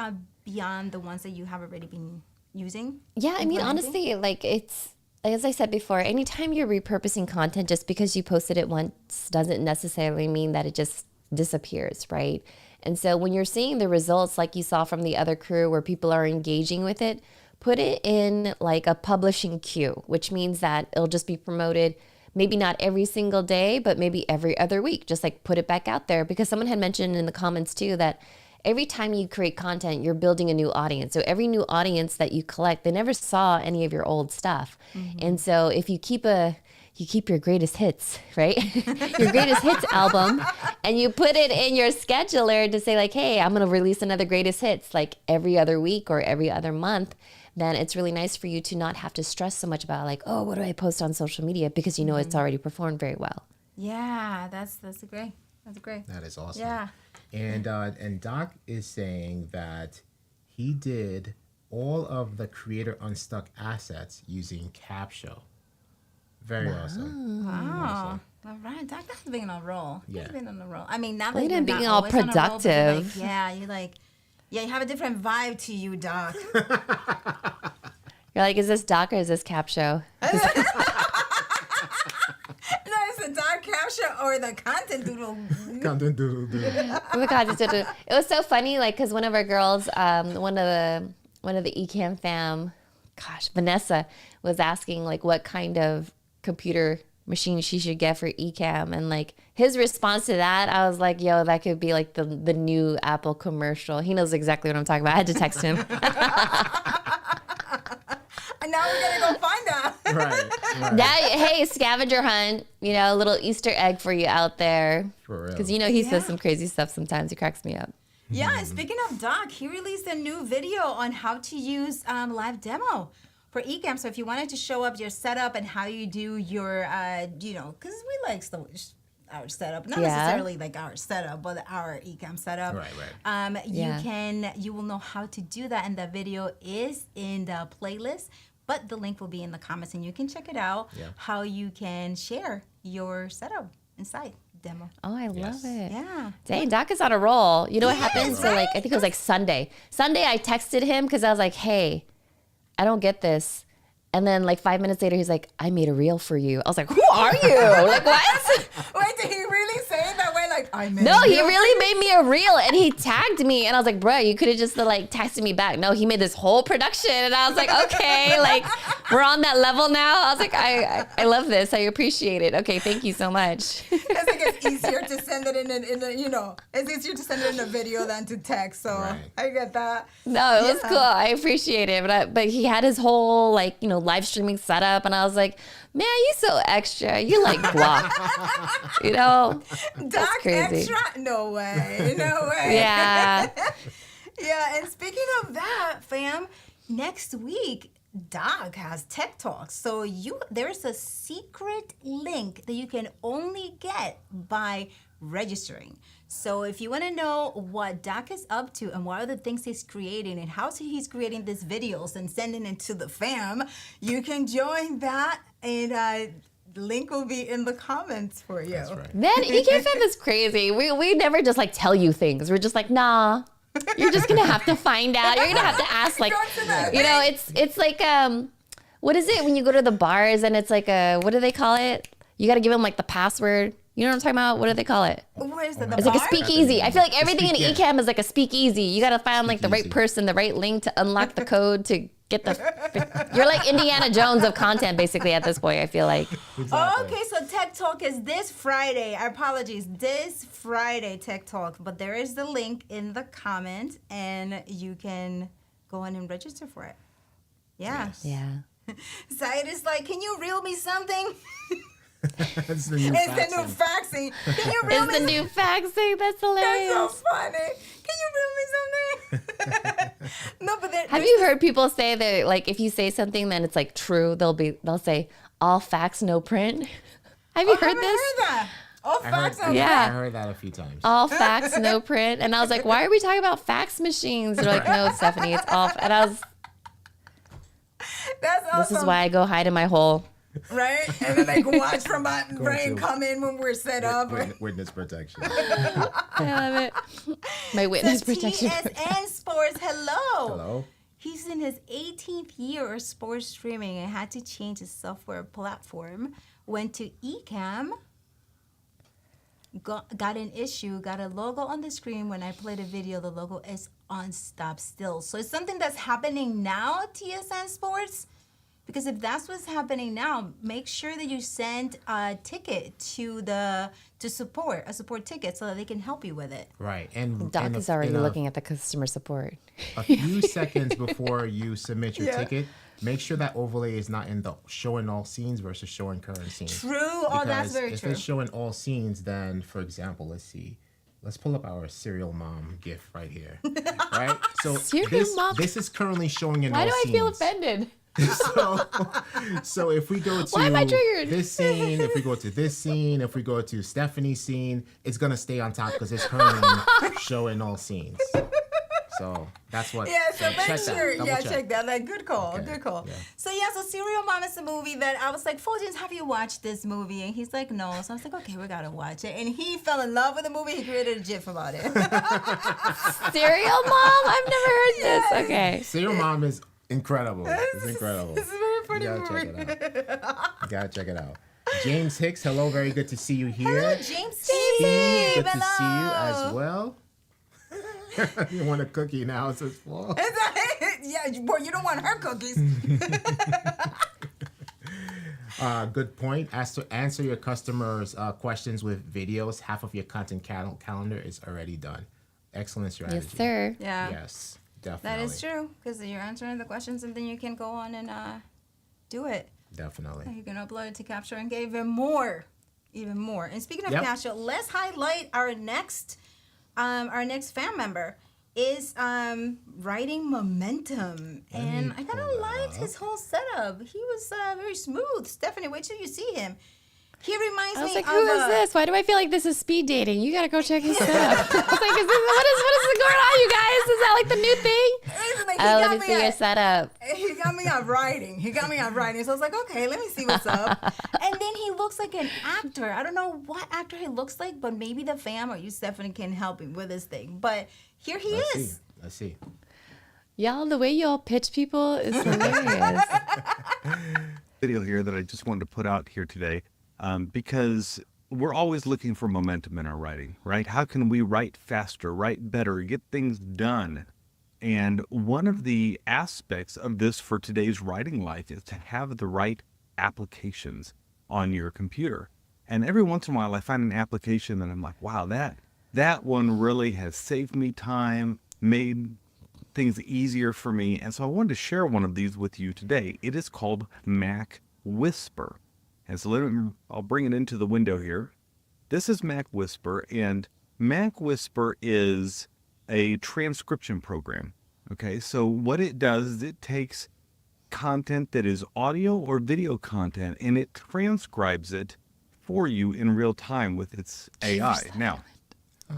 beyond the ones that you have already been using? Yeah, I mean, honestly, like it's, as I said before, anytime you're repurposing content, just because you posted it once doesn't necessarily mean that it just disappears, right? And so when you're seeing the results like you saw from the other crew where people are engaging with it, put it in like a publishing queue, which means that it'll just be promoted maybe not every single day, but maybe every other week. Just like put it back out there, because someone had mentioned in the comments too that every time you create content, you're building a new audience. So every new audience that you collect, they never saw any of your old stuff. And so if you keep your greatest hits, right? Your greatest hits album, and you put it in your scheduler to say like, hey, I'm going to release another greatest hits like every other week or every other month, then it's really nice for you to not have to stress so much about like, oh, what do I post on social media? Because you know it's already performed very well. Yeah, that's great. That is awesome. Yeah. And Doc is saying that he did all of the Creator Unstuck assets using Capsho. Very awesome. Wow. All right. Doc has been on a roll. Yeah. He's been on a roll. I mean, now that Well, you're you're not being all always on a roll, but you're productive. you have a different vibe to you, Doc. You're like, is this Doc or is this Capsho? No, it's the Doc Capsho or the content doodle. Content doodle-doo. Oh my God, it was so funny, like, because one of our girls, one of the Ecamm Fam, Vanessa, was asking like what kind of computer machine she should get for Ecamm, and like his response to that, I was like, yo, that could be like the new Apple commercial. He knows exactly what I'm talking about. I had to text him. And now we're gonna go find out. Right. Hey, scavenger hunt, a little Easter egg for you out there. For real. Because he says some crazy stuff sometimes. He cracks me up. Yeah, and speaking of Doc, he released a new video on how to use live demo for Ecamm. So if you wanted to show up your setup and how you do your, because we like our setup, not necessarily like our setup, but our Ecamm setup. Right. You will know how to do that, and the video is in the playlist, but the link will be in the comments, and you can check it out. Yeah. How you can share your setup inside demo. Oh, I love it. Yeah. Dang, Doc is on a roll. You know what happened? So like, I think it was like Sunday. I texted him because I was like, hey, I don't get this. And then like 5 minutes later, he's like, I made a reel for you. I was like, who are you? Like, what? Wait, did he really say it that way? Like, I made No, a he reel? really made me a reel, and he tagged me, and I was like, bro, you could have just like texted me back. No, he made this whole production, and I was like, okay, like we're on that level now. I was like, I love this. I appreciate it. Okay, thank you so much. I think it's easier to send it in it's easier to send it in a video than to text. So Right. I get that. No, it was cool. I appreciate it. But he had his whole like, live streaming setup, and I was like, man, you so extra. You like guac. That's Doc crazy. extra? No way. No way. Yeah. Yeah, and speaking of that, fam, next week, Doc has Tech Talks. So there's a secret link that you can only get by registering. So if you want to know what Doc is up to and what are the things he's creating and how he's creating these videos and sending it to the fam, you can join that, and the link will be in the comments for you. That's right. Man, Ecamm Fam is crazy. We never just like tell you things. We're just like, nah. You're just gonna have to find out. You're gonna have to ask, like, Go to that it's like what is it when you go to the bars and it's like what do they call it? You got to give them like the password. You know what I'm talking about? What do they call it? What is it? It's like a speakeasy. I feel like everything in yeah. Ecamm is like a speakeasy. You got to find like the right Speakeasy. person, the right link to unlock the code to get you're like Indiana Jones of content basically at this point, I feel like. Exactly. Okay, so Tech Talk is this Friday. Apologies, this Friday Tech Talk. But there is the link in the comment, and you can go on and register for it. Yeah. Yes. Yeah. Syed is like, can you reel me something? It's the new It's the new faxing. Can you reel It's me the new faxing. That's hilarious. That's so funny. Can you reel me something? No, but Have you heard people say that like if you say something then it's like true, they'll say all facts, no print? Have you heard I haven't this? heard that. All facts and Yeah. I heard that a few times. All fax, no print. And I was like, why are we talking about fax machines? They're like, no, Stephanie, it's all. And I was, That's awesome. this is why I go hide in my hole. Right? And then they can watch from my Go brain to- come in when we're set up. Witness protection. I love it. My witness The protection. TSN Sports, hello. Hello. He's in his 18th year of sports streaming and had to change his software platform. Went to Ecamm, got an issue, got a logo on the screen. When I played a video, the logo is on stop still. So it's something that's happening now, TSN Sports. Because if that's what's happening now, make sure that you send a ticket to a support ticket, so that they can help you with it. Right. And Doc and is already in a- looking at the customer support. a few seconds before you submit your Yeah. ticket, make sure that overlay is not in the showing all scenes versus showing current scenes. True. Oh, that's Because very if true. it's showing all scenes, then, for example, let's see. Let's pull up our serial mom GIF right here. Right? So Serial mom? this is currently showing in Why all do I scenes. feel offended? So if we go to Why am I triggered? this scene, if we go to this scene, if we go to Stephanie's scene, it's gonna stay on top because it's currently showing all scenes. So that's what. Yeah, so make check sure. That. Double Yeah, check. check that. Like, good call. Okay, Good call. yeah. So so Serial Mom is a movie that I was like, Fuljens, have you watched this movie? And he's like, no. So I was like, okay, we gotta watch it. And he fell in love with the movie. He created a GIF about it. Serial mom? I've never heard this. Okay. Serial Mom is incredible. It's incredible. It's a very funny You gotta movie. check it out. You gotta check it out. James Hicks, hello. Very good to see you here. Hello, James. Steve, good to Hello. see you as well. You want a cookie now? It's his fault. Yeah, boy, you don't want her cookies. Good point. As to answer your customers' questions with videos, half of your content calendar is already done. Excellent strategy. Yes, sir. Yeah. Yes, definitely. That is true, because you're answering the questions and then you can go on and do it. Definitely. You can upload it to Capsho and get even more. And speaking of Yep. Capsho, let's highlight our next fan member is writing momentum, and I kind of liked his whole setup. He was very smooth. Stephanie, wait till you see him. He reminds I was me like, of who is this? Why do I feel like this is speed dating? You gotta go check his stuff. I was like, what is going on, you guys? Is that like the new thing? Let me see your setup. He got me on writing. So I was like, okay, let me see what's up. And then he looks like an actor. I don't know what actor he looks like, but maybe the fam or you, Stephanie, can help him with this thing. But here he is. Let's see. Y'all, the way y'all pitch people is hilarious. Video here that I just wanted to put out here today because we're always looking for momentum in our writing, right? How can we write faster, write better, get things done? And one of the aspects of this for today's writing life is to have the right applications on your computer. And every once in a while I find an application that I'm like, wow, that one really has saved me time, made things easier for me. And so I wanted to share one of these with you today. It is called Mac Whisper. And so I'll bring it into the window here. This is Mac Whisper, and Mac Whisper is a transcription program. Okay, so what it does is it takes content that is audio or video content and it transcribes it for you in real time with its AI. Now,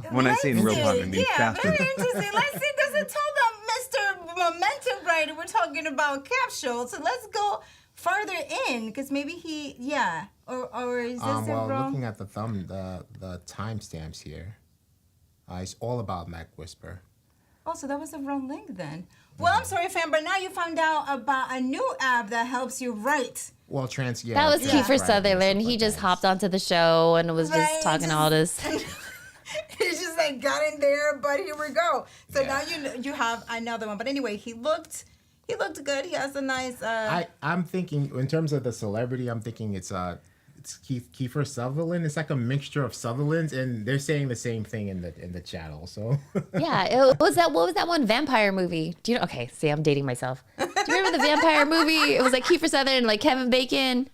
when I say in real time, I mean faster. Very interesting. Let's see, because it told them Mr. Momentum Writer, we're talking about Capsho. So let's go farther in, because maybe or is this Well, wrong? looking at the the timestamps here, it's all about Mac Whisper. Oh, so that was the wrong link then. Well, I'm sorry, fam, but now you found out about a new app that helps you write. Well, That was yeah, Kiefer right, Sutherland. He like just that. hopped onto the show and was Right, just talking all this. He's just like got in there, but here we go. So Yeah. now you have another one. But anyway, he looked good. He has a nice. I'm thinking in terms of the celebrity. I'm thinking it's Kiefer Sutherland. It's like a mixture of Sutherlands, and they're saying the same thing in the channel. So Yeah, what was that one vampire movie? Do you know? Okay, see, I'm dating myself. Do you remember the vampire movie? It was like Kiefer Sutherland, like Kevin Bacon.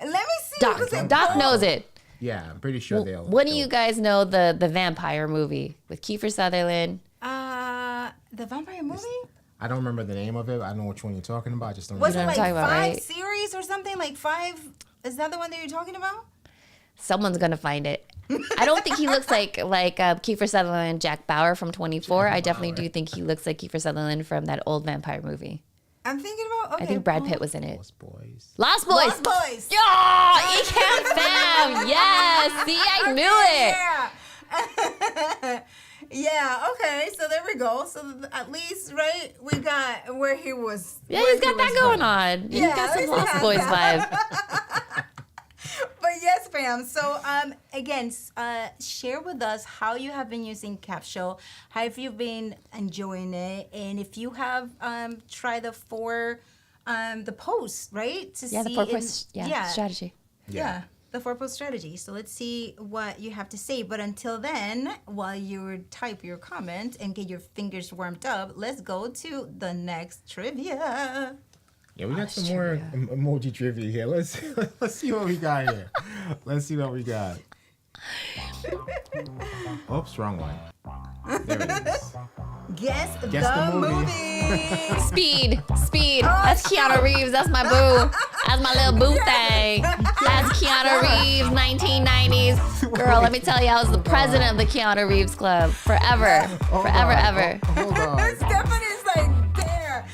Let me see. was it Doc both? knows it. yeah, I'm pretty sure they'll. What do you guys know the vampire movie with Kiefer Sutherland? The vampire movie? I don't remember the name of it. I don't know which one you're talking about. I just don't Was remember. it what like I'm talking about, five right? series or something? Like 5? Is that the one that you're talking about? someone's gonna find it. I don't think he looks like Kiefer Sutherland and Jack Bauer from 24. I definitely do think he looks like Kiefer Sutherland from that old vampire movie. I'm thinking about. Okay, I think Brad Pitt was in it. Lost Boys. Lost Boys. Lost Boys. Yeah, Ecamm Fam. Yes. See, I knew it. Yeah. Yeah. Okay. So there we go. So at least, right, we got where he was. Yeah, where he's got he that was going from. on. He's Yeah, got at some least he Lost has Boys that. vibe. But yes, fam. So again, share with us how you have been using Capsho. How have you been enjoying it? And if you have tried the posts, right? To Yeah, the see 4-point strategy. Yeah, the 4-post strategy. So let's see what you have to say. But until then, while you type your comment and get your fingers warmed up, let's go to the next trivia. Yeah, we got some more emoji trivia here. Let's see what we got here. Let's see what we got. Oops, wrong one. There it is. Guess the movie. Speed. That's Keanu Reeves. That's my boo. That's my little boo thing. That's Keanu Reeves, 1990s. Girl, let me tell you, I was the president of the Keanu Reeves Club. Forever. Ever. Hold on. Stephanie's like, there.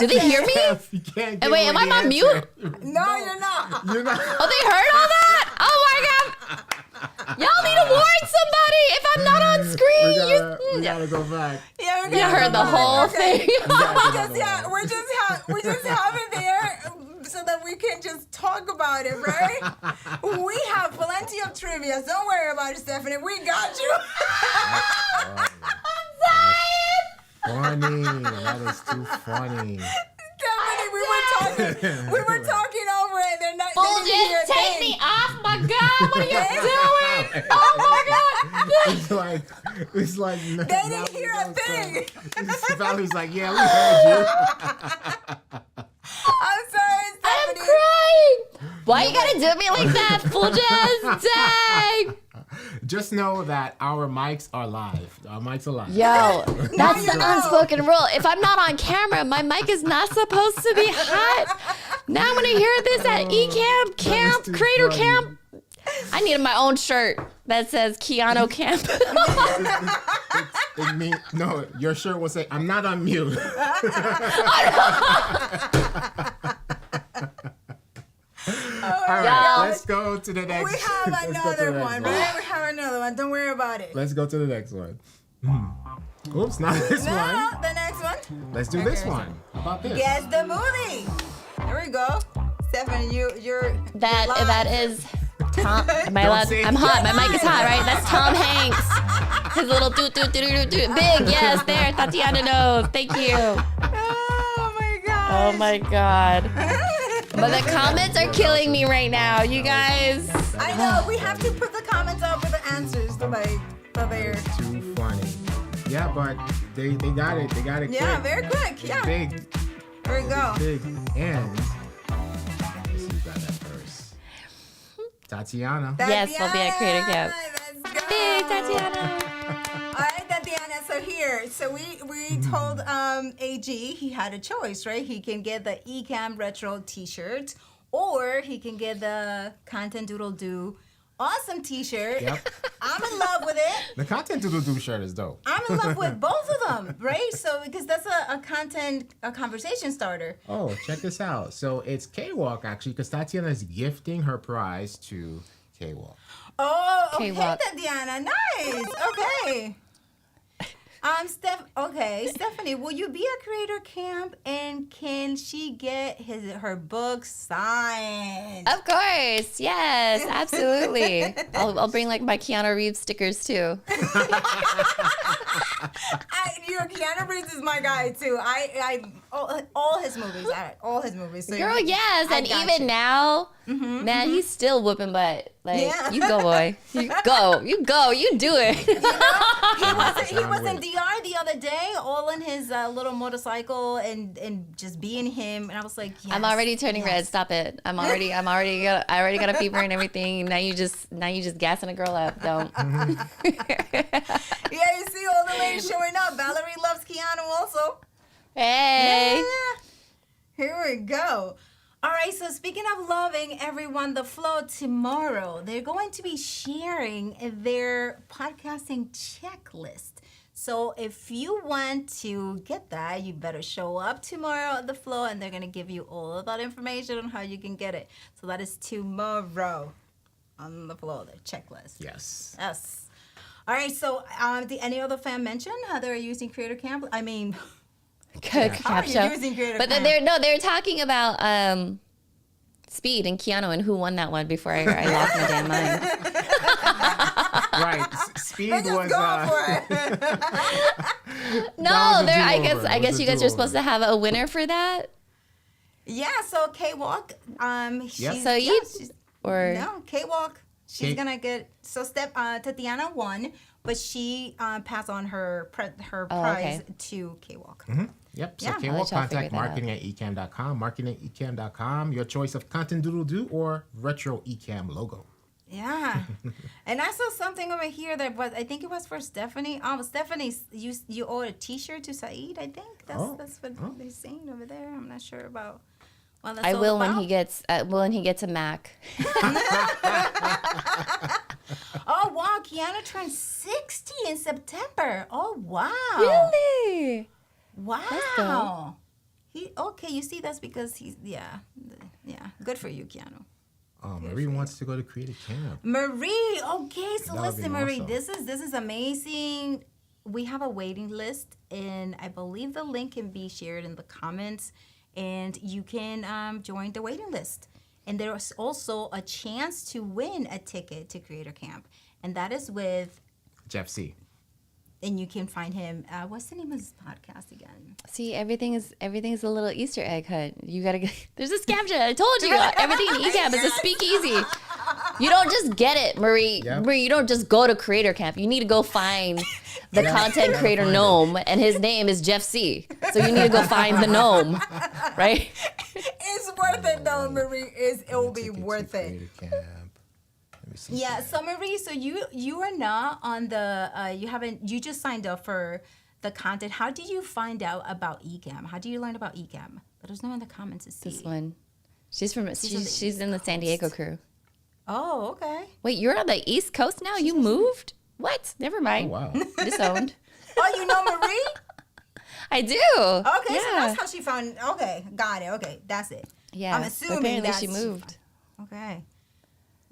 Do they hear me? You can't And wait, am I on mute? No, you're not. You're not. Oh, they heard all that? Oh my God. Y'all need to warn somebody if I'm not on screen. We gotta go back. Yeah, You heard the whole thing. We just have it there so that we can just talk about it, right? We have plenty of trivia. Don't worry about it, Stephanie. We got you. Funny. That is too funny. Stephanie, we were talking over it. They're not. They didn't hear a Fuljens, take thing. me off my God. What are you doing? Oh my God. It's like They didn't hear a thing. Valerie's like, yeah, we heard you. I'm sorry, I'm Stephanie. crying. Why you gotta do me like that, Fuljens? Dang. Just know that our mics are live. Our mics are live. Yo, that's the you know. unspoken rule. If I'm not on camera, my mic is not supposed to be hot. Now I'm gonna hear this at Ecamm Camp, too Creator funny. Camp. I needed my own shirt that says Keanu Camp. No, your shirt will say, I'm not on mute. All right, let's go to the next. We have let's go to the another next one, right? We have another one. Don't worry about it. Let's go to the next one. Oops, not this No, one. the next one. Let's do this one. How about this? Guess the movie. There we go. Stephanie, you're That is Tom. Am I Don't allowed? say I'm it. hot. My mic is hot, right? That's Tom Hanks. His little doot doot doot doot doot. Big, yes, there. Tatiana knows. Thank you. Oh my god. Oh my God. But the comments are killing me right now, you guys. I know. We have to put the comments up with the answers. So there. Too funny. Yeah, but they got it. They got it Yeah, quick. very quick. Yeah. Big. There we go. Big. And let's see who got that first. Tatiana. Yes, we'll be at Creator Camp. Let's go. Big Tatiana. All right, Tatiana. So we told AG he had a choice, right? He can get the Ecamm Retro T-shirt, or he can get the Content Doodle Doo awesome T-shirt. Yep. I'm in love with it. The Content Doodle Doo shirt is dope. I'm in love with both of them, right? So because that's a conversation starter. Oh, check this out. So it's K-Walk, actually, because Tatiana is gifting her prize to K-Walk. Oh, okay, K-Walk. Tatiana, nice. Okay. Stephanie, will you be at Creator Camp, and can she get her book signed? Of course, yes, absolutely. I'll bring like my Keanu Reeves stickers too. Keanu Reeves is my guy too. All his movies. So Girl, yes, I and got even you. now, man, he's still whooping butt. Like, Yeah. you go, boy. You do it. He was in DR the other day, all in his little motorcycle and just being him, and I was like, yes, I'm already turning red. Stop it. I already got a fever and everything. Now you just gassing a girl up. Don't. Yeah, you see all the ladies showing up. Valerie loves Keanu also. Hey. Yeah. Here we go. All right, so speaking of loving everyone, the flow tomorrow, they're going to be sharing their podcasting checklist. So if you want to get that, you better show up tomorrow at the flow, and they're going to give you all of that information on how you can get it. So that is tomorrow on the flow, the checklist. Yes. Yes. All right, so did any other fan mention how they're using Creator Camp? I mean... Capsho. Using Creator But then Camp? they're talking about Speed and Keanu and who won that one before I lost my damn mind. Right. Speed Just was. go for it. No, was a there. I do-over. guess It was a you guys are supposed to have a winner for that. Yeah, so K-Walk, she's... So yeah, you she's- or No, K-Walk. She's K- gonna get Tatiana won, but she passed on her prize okay. to K-Walk. Yep. So Yeah. I'll K-Walk, let y'all figure contact that out. marketing@ecamm.com, marketing@ecamm.com, your choice of content doodle-doo or retro Ecamm logo. Yeah, and I saw something over here that was, I think it was for Stephanie. Stephanie, you owe a T-shirt to Saeed. I think that's what they're saying over there. I'm not sure about. Well, that's I all will about. when he gets a Mac. Oh wow, Keanu turned 60 in September. Oh wow. Really? Wow. You see, that's because he's good for you, Keanu. Marie wants to go to Creative Camp. Marie, okay, so That would be listen, Marie, awesome. this is amazing. We have a waiting list, and I believe the link can be shared in the comments, and you can join the waiting list. And there's also a chance to win a ticket to Creator Camp, and that is with, Jeff C. and you can find him. What's the name of his podcast again? See, everything is a little Easter egg hunt. You gotta get. There's a scamja. I told you, everything in Ecamm is a speakeasy. You don't just get it, Marie. Yep. Marie, you don't just go to Creator Camp. You need to go find the Yeah, content gotta creator find gnome, and his name is Jeff C. So you need to go find the gnome, right? It's worth it though, Marie. It will be Ticket to worth it. Creative Camp. Let me see. Yeah, so Marie, so you are not on the you just signed up for the content. How did you find out about Ecamm? How do you learn about Ecamm? Let us know in the comments to see. This one. She's from. on the She's in the San Diego crew. Oh, okay. Wait, you're on the East Coast now? You moved? What? Never Oh, mind. wow. Disowned. Oh, you know Marie? I do. Okay, Yeah. so that's how she found. Okay, got it. Okay, that's it. Yeah. I'm but assuming apparently that's she moved. Okay.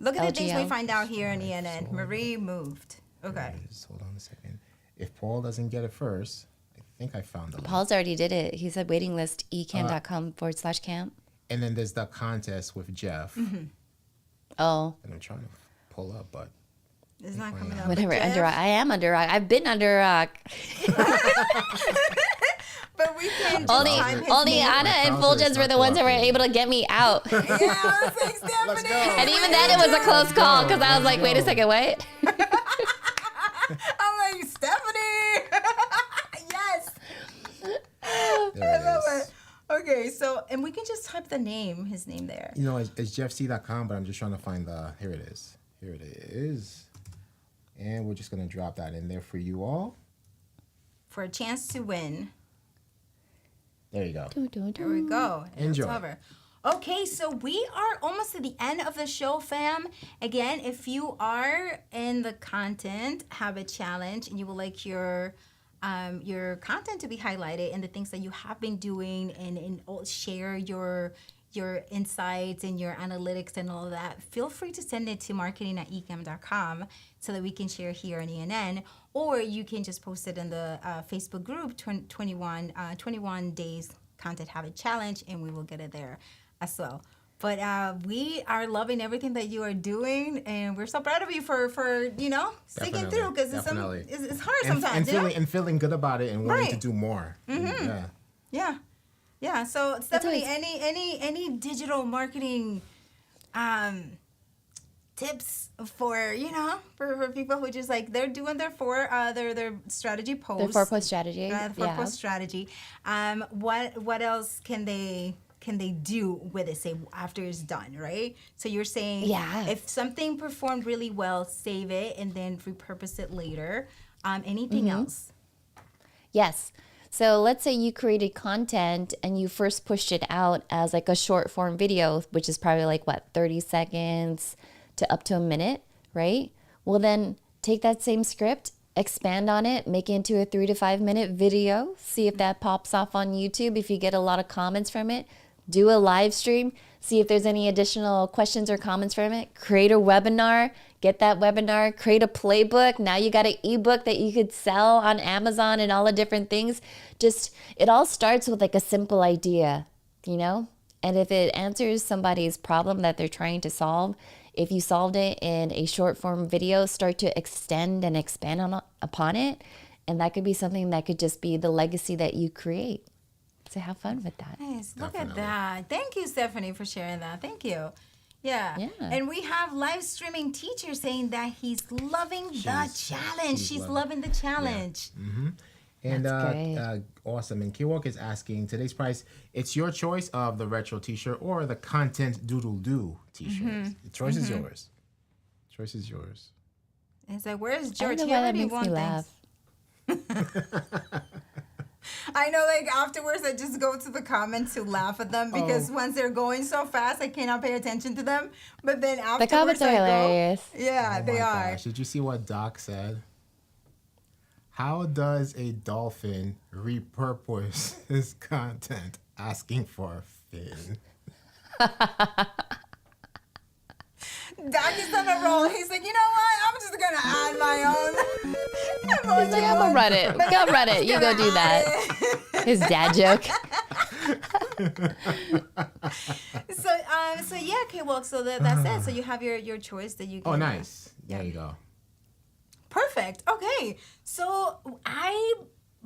Look at the things we LGL. find out here in ENN. Marie moved. Okay. Just hold on a second. If Paul doesn't get it first, I think I found the link. Paul's already did it. He said waiting list ecamm.com/camp. And then there's the contest with Jeff. Oh, And I'm trying to pull up, but It's not coming up. whatever. Jeff, Under rock. I am under rock. I've been under rock. But we can just Only time his name. Anna and browser is Fuljens were not the ones that were cooperating. able to get me out. Yeah, I was like, Stephanie. Let's go. And even then, it was a close call because I was like, wait a second, what? I'm like, Stephanie. Yes. there it love is. it. Okay, so, and we can just type his name there. You know, it's jeffc.com, but I'm just trying to find here it is. Here it is. And we're just going to drop that in there for you all. For a chance to win. There you go. There we go. And it's Enjoy. over. Okay, so we are almost at the end of the show, fam. Again, if you are in the content habit challenge and you would like your content to be highlighted and the things that you have been doing and share your insights and your analytics and all of that, feel free to send it to marketing@ecamm.com so that we can share here on ENN, or you can just post it in the Facebook group 21 days content habit challenge, and we will get it there as well. But we are loving everything that you are doing, and we're so proud of you for sticking Definitely, through, because definitely. it's hard And sometimes. feeling good about it and wanting Right. to do more. Yeah. Yeah. So Stephanie, always- any digital marketing tips for people who just like they're doing their strategy posts, The 4-point strategy. the 4-post strategy. What else can they do with it, say, after it's done, right? So you're saying, Yeah. if something performed really well, save it and then repurpose it later. Anything else? Yes. So let's say you created content and you first pushed it out as like a short form video, which is probably like 30 seconds to up to a minute, right? Well, then take that same script, expand on it, make it into a 3 to 5 minute video, see if that pops off on YouTube. If you get a lot of comments from it, do a live stream, see if there's any additional questions or comments from it, create a webinar, get that webinar, create a playbook. Now you got an ebook that you could sell on Amazon and all the different things. Just, it all starts with like a simple idea, you know? And if it answers somebody's problem that they're trying to solve, if you solved it in a short form video, start to extend and expand upon it. And that could be something that could just be the legacy that you create. So have fun with that. Nice. Look at Definitely. that. Thank you, Stephanie, for sharing that. Thank you. Yeah. And we have live streaming teacher saying that he's loving the challenge. She's loving the challenge. And That's great. awesome. And K-Walk is asking, today's price, it's your choice of the retro t-shirt or the content doodle-doo t-shirt. The choice is yours. Choice is yours. It's like, where's I George? don't know He why that already makes won me things. laugh. I know, like, afterwards, I just go to the comments to laugh at them because once they're going so fast, I cannot pay attention to them. But then The afterwards, comments are I go, hilarious. yeah, Oh they my are. gosh. Did you see what Doc said? How does a dolphin repurpose his content asking for a fin? Doc is on a roll. He's like, you know what? I'm just going to add my own. He's like, I'm gonna run it. Go run it. You go do that. His dad joke. So yeah, K-Walk, so that's it. So you have your choice that you can. Oh, nice. There you go. Perfect. Okay. So I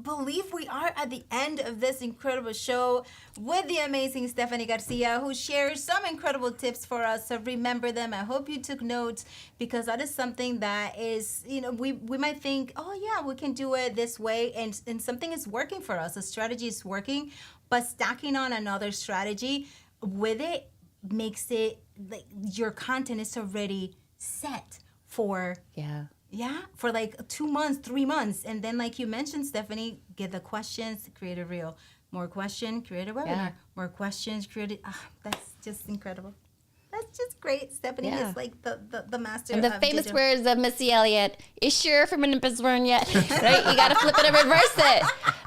believe we are at the end of this incredible show with the amazing Stephanie Garcia, who shares some incredible tips for us. So remember them. I hope you took notes because that is something that is, you know, we might think, oh yeah, we can do it this way, and something is working for us. A strategy is working, but stacking on another strategy with it makes it like your content is already set for for like 2 months, 3 months. And then like you mentioned, Stephanie, get the questions, create a reel. More question, create a webinar. Yeah. More questions, create it. That's just incredible. That's just great. Stephanie is like the master And the of famous digital. words of Missy Elliott, is sure from an word yet? Right? You gotta flip it and reverse it.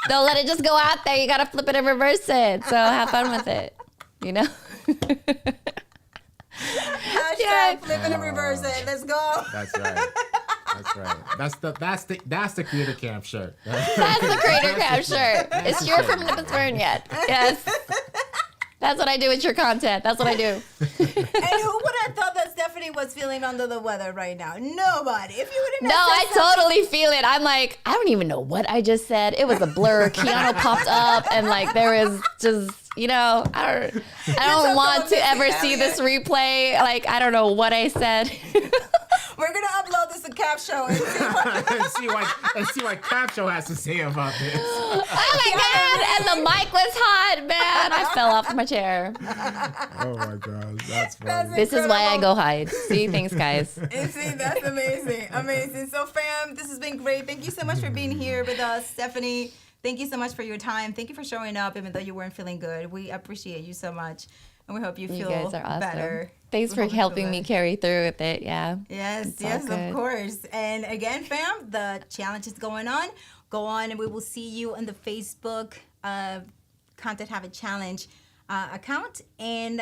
Don't let it just go out there. You gotta flip it and reverse it. So have fun with it. You know? Hashtag flip it and reverse it. Let's go. That's right. That's right. That's the Creator Camp shirt. That's the Creator Camp shirt. Is sure from an word yet? Yes. That's what I do with your content. That's what I do. And who would have thought that Stephanie was feeling under the weather right now? Nobody. If you would have No, I totally feel it. I'm like, I don't even know what I just said. It was a blur. Keanu popped up and like there was just, you know, I don't want to ever see this replay. Like, I don't know what I said. We're gonna upload this to Capsho and see what and see what Capsho has to say about this. Oh my God. And the mic was hot, man. I fell off my chair. Oh my gosh, that's funny. This is why I go hide. See, thanks, guys. And see, that's amazing. Amazing. So, fam, this has been great. Thank you so much for being here with us, Stephanie. Thank you so much for your time. Thank you for showing up, even though you weren't feeling good. We appreciate you so much. And we hope you feel You guys are awesome. better. Thanks for helping me carry through with it. Yeah. Yes, It's all yes, of good. course. And again, fam, the challenge is going on. Go on and we will see you on the Facebook Content Habit Challenge account. And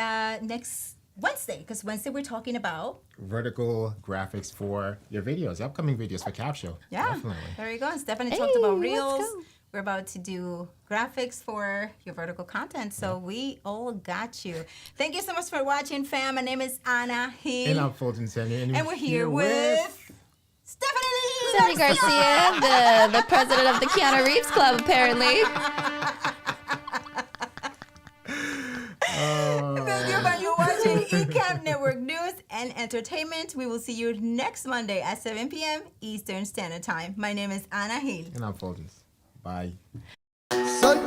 next Wednesday, because Wednesday we're talking about Vertical graphics for your videos, upcoming videos for Capsho. Yeah, Definitely. there you go. And Stephanie Hey, talked about let's Reels. go. We're about to do graphics for your vertical content. So we all got you. Thank you so much for watching, fam. My name is Anna Hill. And I'm Fulgens, And we're here with Stephanie Garcia, the president of the Keanu Reeves Club, apparently. Thank you for watching Ecamm Network News and Entertainment. We will see you next Monday at 7 p.m. Eastern Standard Time. My name is Anna Hill. And I'm Fulgens. Bye. Son,